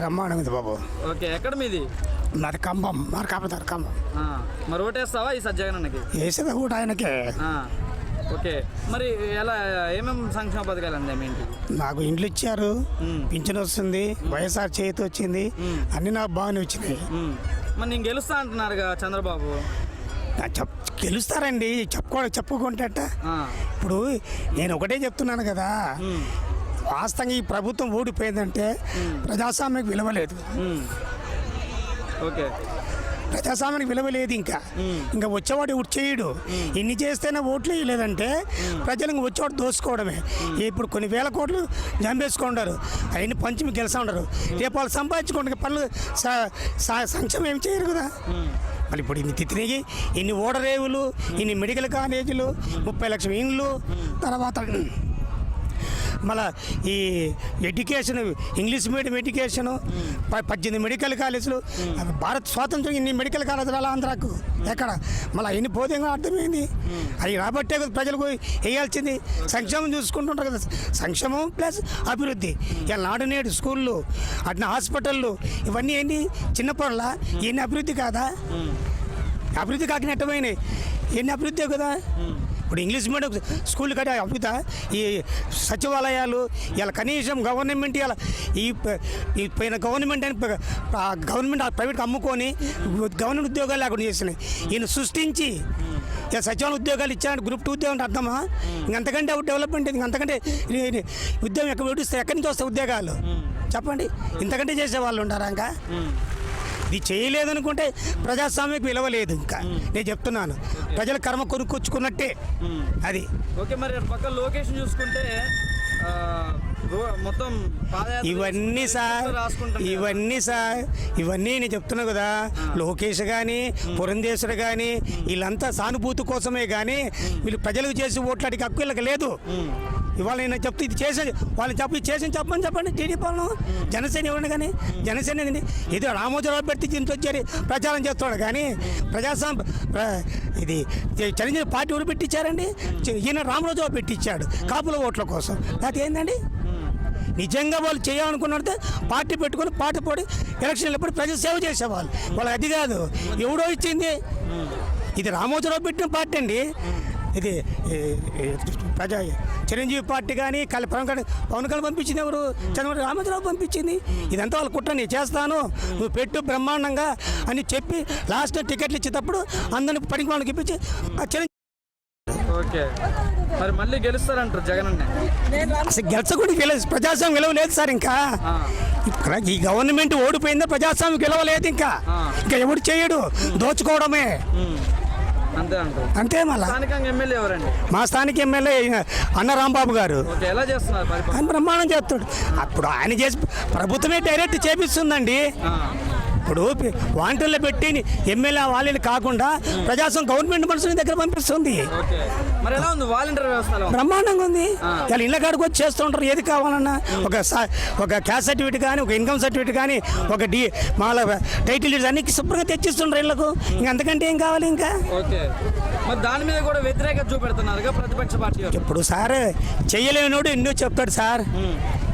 బ్రహ్మాండం ఇది బాబు. ఓకే, ఎక్కడ మీది? నాది ఖమ్మం, మార్కాపురం ఖమ్మం. మరి ఓటేస్తావా ఈసారి జగనన్నకి? వేసేది కూడా ఆయనకే. ఓకే, మరి ఎలా ఏమేమి సంక్షేమ పథకాలు అందాయి మీ ఇంటికి? నాకు ఇండ్లు ఇచ్చారు, పింఛన్ వస్తుంది, వైఎస్ఆర్ చేతి వచ్చింది, అన్ని నాకు బాగానే వచ్చినాయి. మరి నేను గెలుస్తా అంటున్నారుగా చంద్రబాబు. గెలుస్తారండి, చెప్పుకుంటే ఇప్పుడు నేను ఒకటే చెప్తున్నాను కదా, వాస్తవంగా ఈ ప్రభుత్వం ఓడిపోయిందంటే ప్రజాస్వామ్యానికి విలువలేదు. ఓకే, ప్రజాస్వామ్యానికి విలువ లేదు. ఇంకా వచ్చేవాడు ఒకటి చేయడు. ఇన్ని చేస్తేనే ఓట్లు వేయలేదంటే ప్రజలు ఇంకా వచ్చేవాడు దోసుకోవడమే. ఇప్పుడు కొన్ని వేల కోట్లు జంపేసుకుంటారు, అవన్నీ పంచి గెలుస్తూ ఉంటారు. రేపు వాళ్ళు సంపాదించుకుంటే పనులు సంక్షేమం ఏం చేయరు కదా. మళ్ళీ ఇప్పుడు ఇన్ని తిరిగి ఇన్ని ఓడరేవులు, ఇన్ని మెడికల్ కాలేజీలు, 30 లక్షల ఇండ్లు, తర్వాత మళ్ళీ ఈ education, English medium education, 18 medical కాలేజీలు. భారత్ స్వాతంత్రం ఇన్ని మెడికల్ కాలేజీలు అలా ఆంధ్రాకు ఎక్కడ మళ్ళీ ఇన్ని పోతే అర్థమైంది. అవి రాబట్టే కదా ప్రజలకు వేయాల్సింది. సంక్షేమం చూసుకుంటుంటారు కదా, సంక్షేమం ప్లస్ అభివృద్ధి. ఇలా నాడు నేడు స్కూళ్ళు, అట్లా హాస్పిటళ్ళు, ఇవన్నీ ఏంటి చిన్న పనుల, ఎన్ని అభివృద్ధి కాదా? అభివృద్ధి కాకినట్టమైనాయి, ఎన్ని అభివృద్ధి కదా. ఇప్పుడు ఇంగ్లీష్ మీడియం స్కూల్ కట్టే అభివృద్ధి, ఈ సచివాలయాలు ఇలా కనీసం గవర్నమెంట్ ఇలా ఈ పైన గవర్నమెంట్ అని గవర్నమెంట్ ప్రైవేట్కి అమ్ముకొని గవర్నమెంట్ ఉద్యోగాలు లేకుండా చేసినాయి. ఈయన సృష్టించి ఇలా సచివాలయ ఉద్యోగాలు ఇచ్చాడు. గ్రూప్ 2 ఉద్యోగం అంటే అర్థమా? ఇంకంతకంటే డెవలప్మెంట్, ఇంకంతకంటే ఉద్యోగం ఎక్కడ విడిస్తే ఎక్కడి నుంచి వస్తాయి ఉద్యోగాలు చెప్పండి? ఇంతకంటే చేసేవాళ్ళు ఉంటారా? ఇంకా ఇది చేయలేదనుకుంటే ప్రజాస్వామ్యకు విలువ లేదు. ఇంకా నేను చెప్తున్నాను, ప్రజల కర్మ కొనుక్కొచ్చుకున్నట్టే అది. ఓకే, మరి పక్క లొకేషన్ చూసుకుంటే మొత్తం ఇవన్నీ నేను చెప్తున్నా కదా. లోకేష్ కానీ, పురంధేశ్వరు కానీ వీళ్ళంతా సానుభూతి కోసమే కానీ వీళ్ళు ప్రజలకు చేసి ఓట్లాడికి హక్కు వీళ్ళకి లేదు. ఇవాళ నేను చెప్తే ఇది చేసేది వాళ్ళు చెప్పండి. టీడీపీ వాళ్ళను జనసేన ఇవ్వండి, కానీ జనసేన ఇది రామోజీరావు పెట్టి దీంతో వచ్చి ప్రచారం చేస్తాడు. కానీ ఇది చిరంజీవి పార్టీ ఎవరు పెట్టించారండి? ఈయన రామరాజు పెట్టించాడు కాపుల ఓట్ల కోసం. అది ఏంటండి? నిజంగా వాళ్ళు చేయాలనుకున్నట్టే పార్టీ పెట్టుకొని పార్టీ పోడి ఎలక్షన్లు ఎప్పుడు ప్రజల సేవ చేసేవాళ్ళు. వాళ్ళు అది కాదు, ఎవడో ఇచ్చింది. ఇది రామోజీరావు పెట్టిన పార్టీ అండి. ఇది చిరంజీవి పార్టీ కానీ పవన్ కళ్యాణ్ పంపించింది ఎవరు? చంద్రబాబు రామోజీరావు పంపించింది. ఇదంతా వాళ్ళు కుట్ర, నేను చేస్తాను, నువ్వు పెట్టు బ్రహ్మాండంగా అని చెప్పి లాస్ట్ టికెట్లు ఇచ్చేటప్పుడు అందరిని పనికి వాళ్ళకి ఇప్పించి చిరంజీవి. ఓకే, మరి మళ్ళీ గెలుస్తారంటారు జగన్ అన్న? అసలు గెలిచకుండా ప్రజాస్వామ్యం విలువ లేదు సార్. ఇంకా ఇక్కడ ఈ గవర్నమెంట్ ఓడిపోయిందో ప్రజాస్వామ్యం విలువ లేదు. ఇంకా ఎవడు చేయడు, దోచుకోవడమే అంతే. మళ్ళీ మా స్థానిక ఎమ్మెల్యే అన్న రాంబాబు గారు ఎలా చేస్తున్నారు? ఆయన బ్రహ్మాండం చేస్తాడు. అప్పుడు ఆయన చేసి ప్రభుత్వమే డైరెక్ట్ చేపిస్తుందండి. ఇప్పుడు వాలంటీర్లు పెట్టి ఎమ్మెల్యే వాళ్ళని కాకుండా ప్రజాస్వామ్యం గవర్నమెంట్ మనుషుల దగ్గర పంపిస్తుంది. బ్రహ్మాండంగా ఉంది. ఇలా ఇళ్ళ కాడికి వచ్చి చేస్తుంటారు. ఏది కావాలన్నా ఒక క్యాస్ట్ సర్టిఫికేట్ కానీ, ఒక ఇన్కమ్ సర్టిఫికేట్ కానీ, ఒక మాల టైటిల్ అన్ని శుభ్రంగా తెచ్చిస్తుంటారు ఇళ్లకు. ఇంకా అంతకంటే ఏం కావాలి? ఇంకా దాని మీద కూడా వ్యతిరేకత చూపెడుతున్నారు ప్రతిపక్ష పార్టీ. ఇప్పుడు సార్ చెయ్యలేనోడు ఎన్నో చెప్తాడు సార్.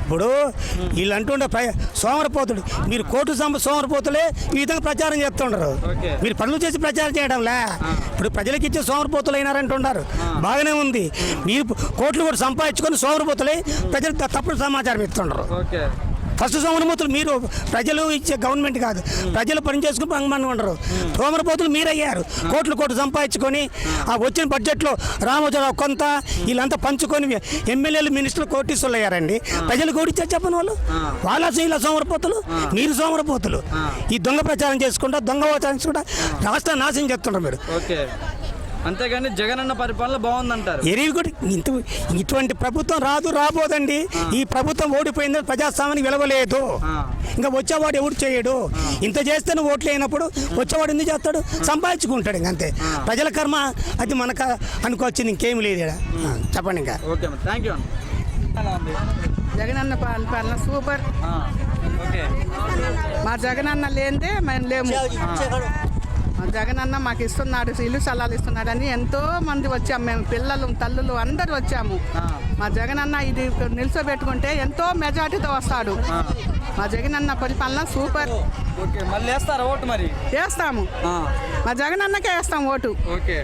ఇప్పుడు వీళ్ళు అంటుండే సోమరపోతుడు, మీరు కోర్టు సోమరపోతులే ఈ విధంగా ప్రచారం చేస్తుంటారు. మీరు పనులు చేసి ప్రచారం చేయడంలే. ఇప్పుడు ప్రజలకు ఇచ్చే సోమరపోతులు అయినారంటున్నారు. బాగానే ఉంది. మీరు కోట్లు కూడా సంపాదించుకొని సోమరపోతులే ప్రజలకు తప్పుడు సమాచారం ఇస్తుంటారు. ఫస్ట్ సోమరపోతులు మీరు, ప్రజలు ఇచ్చే గవర్నమెంట్ కాదు. ప్రజలు పని చేసుకుని పంగమని ఉండరు. సోమరపోతులు మీరయ్యారు. కోట్లు సంపాదించుకొని ఆ వచ్చిన బడ్జెట్లో రామోజీరావు కొంత వీళ్ళంతా పంచుకొని ఎమ్మెల్యేలు, మినిస్టర్లు కోటీసులు అయ్యారండి. ప్రజలు కోటిచ్చారు చెప్పని వాళ్ళు అసలు ఇలా సోమరపోతులు, మీరు సోమరపోతులు. ఈ దొంగ ప్రచారం చేసుకుంటా, దొంగ ప్రచారం చేసుకుంటా రాష్ట్రాన్ని నాశనం చేస్తుంటారు మీరు. అంతేగాని జగన్ అన్న పరిపాలన బాగుందంటారు. ఇటువంటి ప్రభుత్వం రాబోదండి. ఈ ప్రభుత్వం ఓడిపోయింది, ప్రజాస్వామ్యానికి విలువలేదు. ఇంకా వచ్చేవాడు ఎవడు చేయడు. ఇంత చేస్తే ఓట్లు అయినప్పుడు వచ్చేవాడు ఎందుకు చేస్తాడు? సంపాదించుకుంటాడు. ఇంకంతే. ప్రజల కర్మ అది మనకు అనుకోవచ్చింది, ఇంకేం లేదు. చెప్పండి ఇంకా. Okay, thank you. జగనన్న పాలన సూపర్. మా జగనన్న లేనిదే మేము లేము. జగనన్న మాకు ఇస్తున్నాడు, ఇల్లు స్థలాలు ఇస్తున్నాడని ఎంతో మంది వచ్చాము మేము, పిల్లలు తల్లులు అందరూ వచ్చాము. మా జగనన్న ఇది నిల్చోబెట్టుకుంటే ఎంతో మెజార్టీతో వస్తాడు. మా జగనన్న పరిపాలన సూపర్. ఓకే, మళ్ళీ వేస్తారా ఓటు మరి? వేస్తాము, మా జగనన్నకే వేస్తాం ఓటు. ఓకే,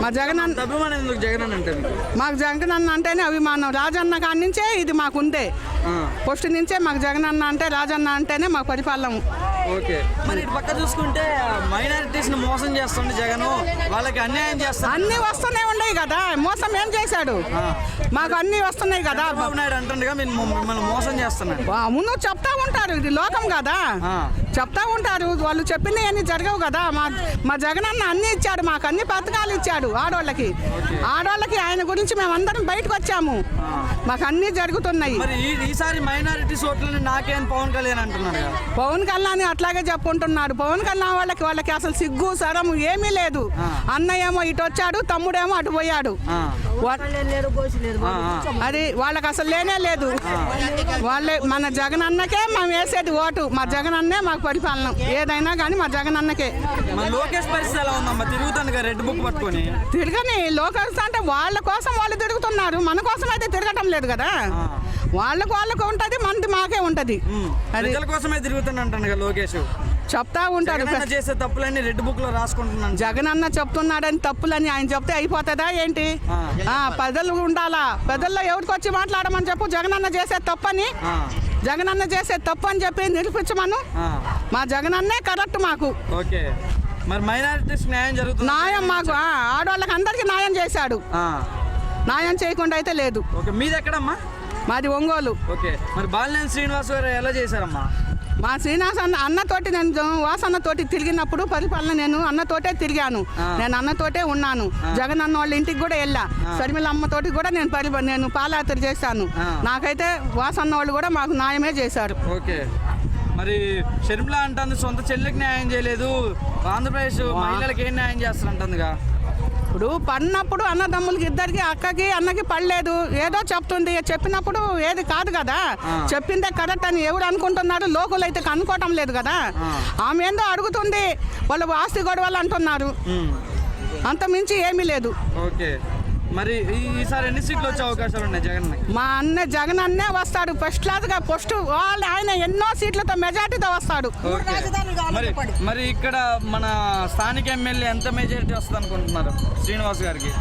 మా జగనన్న అభిమానం ఎందుకు జగనన్న అంటే మీకు? మాకు జగనన్న అంటేనే అభిమానం. రాజన్న కాడి నుంచే ఇది మాకుందే, ఫస్ట్ నుంచే మాకు జగనన్న అంటే రాజన్న అంటేనే మాకు పరిపాలన. ఓకే, మరి ఇటు పక్క చూసుకుంటే మైనారిటీస్ ని మోసం చేస్తుండే జగన్, వాళ్ళకి అన్యాయం చేస్తాడు. అన్ని వస్తూనే ఉన్నాయి కదా, మోసం ఏం చేశాడు? మాకు అన్ని వస్తున్నాయి కదా. చంద్రబాబు నాయుడు అంటుండగా మిమ్మల్ని మోసం చేస్తున్నాడు. ముందు చెప్తా ఉంటారు, ఇది లోకం కదా, చెప్తా ఉంటారు. వాళ్ళు చెప్పింది అన్ని జరగవు కదా. మా జగనన్న అన్ని ఇచ్చాడు, మాకు అన్ని పథకాలు ఇచ్చాడు ఆడవాళ్ళకి. ఆయన గురించి మేము అందరం బయటకు వచ్చాము, మాకు అన్ని జరుగుతున్నాయి. మరి ఈసారి మైనారిటీస్ ఓట్లని నాకేం పవన్ కళ్యాణ్ అంటున్నాడు కదా. పవన్ కళ్యాణ్ అట్లాగే చెప్పుకుంటున్నాడు. పవన్ కళ్యాణ్ వాళ్ళకి అసలు సిగ్గు సరం ఏమీ లేదు. అన్నయ్య ఏమో ఇటు వచ్చాడు, తమ్ముడేమో అటు పోయాడు. అది వాళ్ళకి అసలు లేనే లేదు. వాళ్ళే మన జగన్ అన్నకే మేము వేసేది ఓటు. మా జగన్ అన్నే మాకు పరిపాలన, ఏదైనా కానీ మా జగన్ అన్నకే. లోకేష్ పరిస్థితి ఎలా ఉందమ్మా? తిరుగుతాను కదా రెడ్ బుక్ పట్టుకొని. తిరగని లోకేష్ అంటే వాళ్ళ కోసం వాళ్ళు తిరుగుతున్నారు, మన కోసం అయితే తిరగటం లేదు కదా. వాళ్ళకు ఉంటది, మనది మాకే ఉంటది. ప్రజల కోసమే తిరుగుతానంటాను కదా లోకేష్. చెప్తా ఉంటారు చేసే తప్పులన్నీ రెడ్ బుక్ లో రాసుకుంటున్నాను. జగన్ అన్న చెప్తున్నాడని తప్పులని ఆయన చెప్తే అయిపోతుందా ఏంటి? ప్రజలు ఉండాలా, ప్రజల్లో ఎవరికి వచ్చి మాట్లాడమని చెప్పు. జగన్ అన్న చేసే తప్పని, జగన్ అన్న చేసే తప్పు అని చెప్పి నిరూపించమను. మా జగన్ అన్నే కరెక్ట్ మాకు. ఓకే, మరి మైనారిటీస్ న్యాయం జరుగుతుంది? న్యాయం మాకు ఆడవాళ్ళకి అందరికీ న్యాయం చేశాడు, న్యాయం చేయకుండా అయితే లేదు. ఓకే, మీది ఎక్కడమ్మా? మాది ఒంగోలు. ఓకే, మరి బాలినేని శ్రీనివాస్ గారు ఎలా చేశారమ్మా? మా శ్రీనివాస్ అన్నతోటి నేను వాసన్నతోటి తిరిగినప్పుడు పరిపాలన నేను అన్నతోటే తిరిగాను, నేను అన్నతోటే ఉన్నాను. జగన్ అన్న వాళ్ళ ఇంటికి కూడా వెళ్ళా, షర్మిల అమ్మతోటి కూడా నేను పాదయాత్ర చేశాను. నాకైతే వాసన్న వాళ్ళు కూడా మాకు న్యాయమే చేశారు. ఓకే, మరి షర్మిల అంటుంది సొంత చెల్లికి న్యాయం చేయలేదు, ఆంధ్రప్రదేశ్ మహిళలకు ఏం న్యాయం చేస్తారంటుందిగా. ఇప్పుడు పడినప్పుడు అన్నదమ్ములకి ఇద్దరికి అక్కకి అన్నకి పడలేదు, ఏదో చెప్తుంది. చెప్పినప్పుడు ఏది కాదు కదా, చెప్పిందే కరెక్ట్ అని ఎవరు అనుకుంటున్నారు? లోకల్ అయితే అనుకోవటం లేదు కదా. ఆమె ఏందో అడుగుతుంది, వాళ్ళు ఆస్తి గొడవలు అంటున్నారు, అంత మించి ఏమీ లేదు. ఓకే, మరి ఈసారి ఎన్ని సీట్లు వచ్చే అవకాశాలు ఉన్నాయి జగన్? మా జగన్ అన్నే వస్తాడు, ఫస్ట్ క్లాస్గా ఫస్ట్ ఆయన ఎన్నో సీట్లతో మెజార్టీతో వస్తాడు. మరి ఇక్కడ మన స్థానిక ఎమ్మెల్యే ఎంత మెజారిటీ వస్తుంది అనుకుంటున్నారు శ్రీనివాస్ గారికి?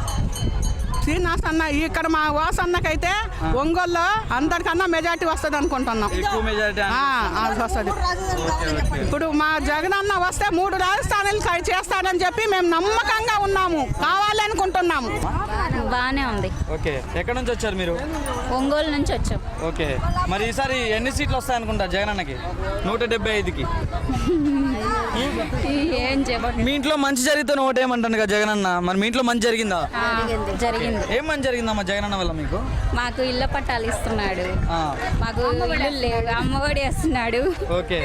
శ్రీనివాస్ అన్న ఇక్కడ మా వాస్ అన్నకైతే ఒంగోలులో అందరికన్నా మెజార్టీ వస్తుంది అనుకుంటున్నాం. ఎక్కువ మెజారిటీ వస్తుంది. ఇప్పుడు మా జగన్ అన్న వస్తే 3 రాజధానులు చేస్తాడని చెప్పి మేము నమ్మకంగా ఉన్నాము, కావాలి అనుకుంటున్నాము. బాగానే ఉంది. ఓకే, ఎక్కడి నుంచి వచ్చారు మీరు? ఒంగోలు నుంచి వచ్చాం. ఓకే, మరి ఈసారి ఎన్ని సీట్లు వస్తాయి అనుకుంటారు జగన్ అన్నకి? 175కి. ఏం చెప్పండి. మీ ఇంట్లో మంచి జరిగితే ఓటేయమంటాను కదా జగన్ అన్న, మరి మీ ఇంట్లో మంచి జరిగిందా? జరిగింది. ఏం మంచి జరిగిందమ్మా జగన్ అన్న వల్ల మీకు? మాకు ఇళ్ళ పట్టాలు ఇస్తున్నాడు, మాకు ఇల్లు లేవు, అమ్మఒడి వేస్తున్నాడు. ఓకే,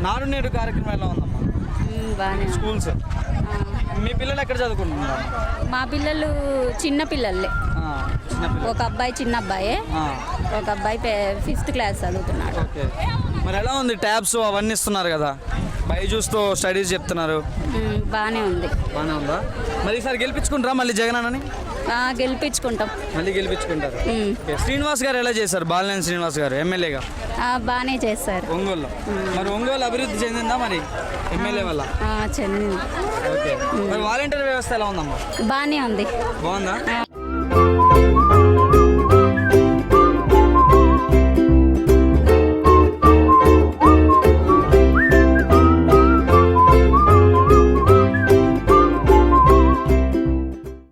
నాడు నేడు కార్యక్రమం ఎలా ఉందమ్మా? బాగానే. స్కూల్స్ మీ పిల్లలు ఎక్కడ చదువుకుంటున్నారు? మా పిల్లలు చిన్న పిల్లలే, ఒక అబ్బాయి చిన్న అబ్బాయే, ఒక అబ్బాయి 5th క్లాస్ చదువుతున్నాడు. ఓకే, మరి ఎలా ఉంది? ట్యాబ్స్ అవన్నీ ఇస్తున్నారు కదా, బైజూస్తో స్టడీస్ చెప్తున్నారు. బాగానే ఉంది. బాగానే ఉందా? మరి ఈసారి గెలిపించుకుంటారా మళ్ళీ జగన్ అన్నని? గెలిపించుకుంటాం. మళ్ళీ గెలిపించుకుంటారు. శ్రీనివాస్ గారు ఎలా చేశారు? బాలినేని శ్రీనివాస్ గారు ఎమ్మెల్యేగా బాగానే చేశారు ఒంగోలులో. మరి ఒంగోలు అభివృద్ధి చెందిందా మరి ఎమ్మెల్యే వల్ల? చెందింది. ఓకే, మరి వాలంటీర్ వ్యవస్థ ఎలా ఉందమ్మా? బాగానే ఉంది. బాగుందా?